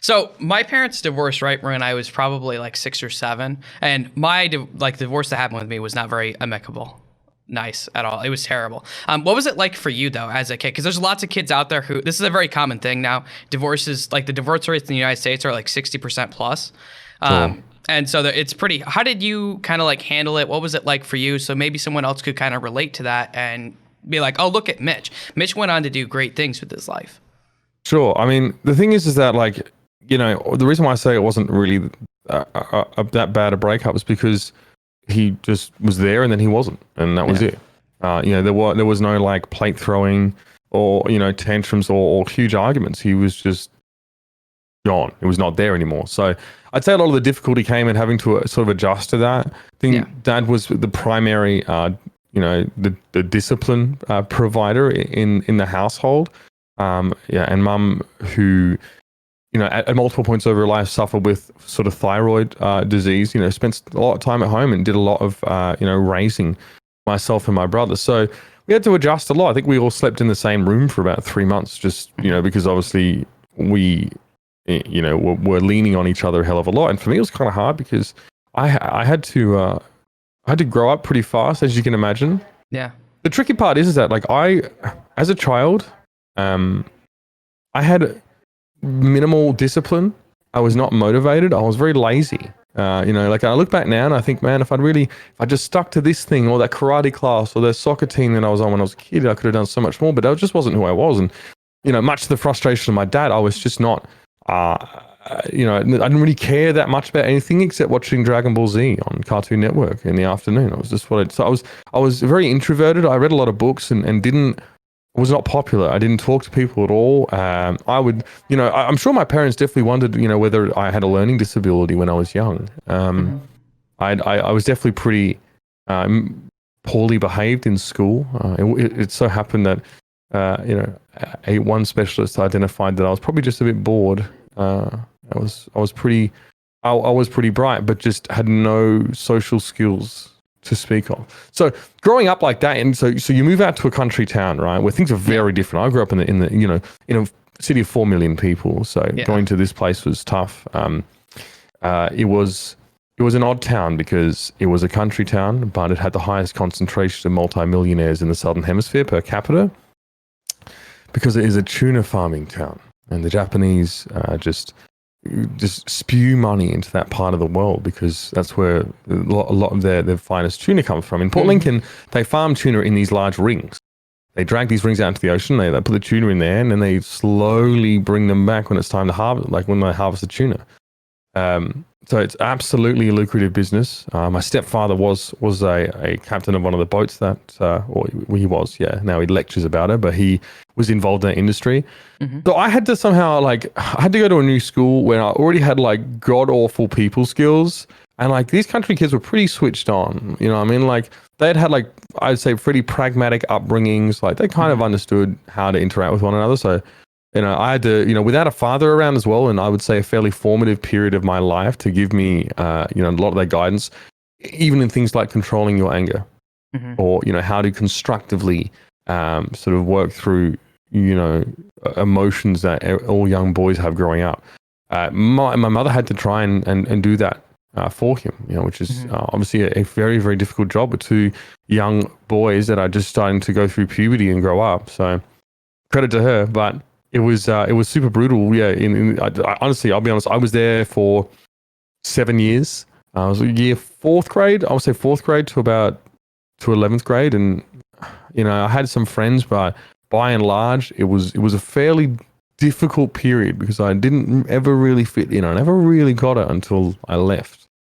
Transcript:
So my parents divorced right when I was probably like 6 or 7, and my divorce that happened with me was not very amicable, nice at all. It was terrible. What was it like for you though as a kid? Because there's lots of kids out there who this is a very common thing now. Divorces, like the divorce rates in the United States are like 60% plus. Sure. And so it's pretty. How did you kind of like handle it? What was it like for you? So maybe someone else could kind of relate to that and be like, oh, look at Mitch. Mitch went on to do great things with his life. Sure. I mean, the thing is that like, the reason why I say it wasn't really that bad a breakup was because he just was there and then he wasn't, and that was it. There was no like plate throwing or tantrums or huge arguments. He was just gone. It was not there anymore. So I'd say a lot of the difficulty came in having to sort of adjust to that. I think Dad was the primary, the discipline provider in the household. And Mum, who at multiple points over her life suffered with sort of thyroid disease, spent a lot of time at home and did a lot of, raising myself and my brother. So we had to adjust a lot. I think we all slept in the same room for about 3 months, just, because obviously we, were leaning on each other a hell of a lot. And for me, it was kind of hard because I had to grow up pretty fast, as you can imagine. Yeah. The tricky part is that like as a child, I had minimal discipline. I was not motivated. I was very lazy. I look back now and I think, man, if I just stuck to this thing or that karate class or the soccer team that I was on when I was a kid, I could have done so much more, but that just wasn't who I was. And, much to the frustration of my dad, I was just not, I didn't really care that much about anything except watching Dragon Ball Z on Cartoon Network in the afternoon. I was just I was very introverted. I read a lot of books and was not popular. I didn't talk to people at all. I'm sure my parents definitely wondered, whether I had a learning disability when I was young. I was definitely pretty poorly behaved in school. It so happened that, one specialist identified that I was probably just a bit bored. I was pretty bright, but just had no social skills to speak of. So growing up like that, and so you move out to a country town, right, where things are very different. I grew up in a city of 4 million people, so going to this place was tough. It was an odd town because it was a country town, but it had the highest concentration of multimillionaires in the Southern Hemisphere per capita because it is a tuna farming town, and the Japanese just spew money into that part of the world because that's where a lot of their finest tuna comes from. In Port Lincoln, they farm tuna in these large rings. They drag these rings out into the ocean, they put the tuna in there, and then they slowly bring them back when it's time to harvest, like when they harvest the tuna. So it's absolutely a lucrative business. My stepfather was a captain of one of the boats that, he was, now he lectures about it, but he was involved in that industry. So I had to somehow I had to go to a new school where I already had like god awful people skills. And like these country kids were pretty switched on, they'd had like, I'd say pretty pragmatic upbringings. Like they kind of understood how to interact with one another. So, I had to, without a father around as well, and I would say a fairly formative period of my life to give me, a lot of their guidance, even in things like controlling your anger or, how to constructively sort of work through, emotions that all young boys have growing up. My mother had to try and do that for him, which is obviously a very, very difficult job with 2 young boys that are just starting to go through puberty and grow up. So credit to her, but it was super brutal. Yeah, honestly, I'll be honest. I was there for 7 years. I was fourth grade. I would say 4th grade to 11th grade, and I had some friends, but by and large, it was a fairly difficult period because I didn't ever really fit in. I never really got it until I left.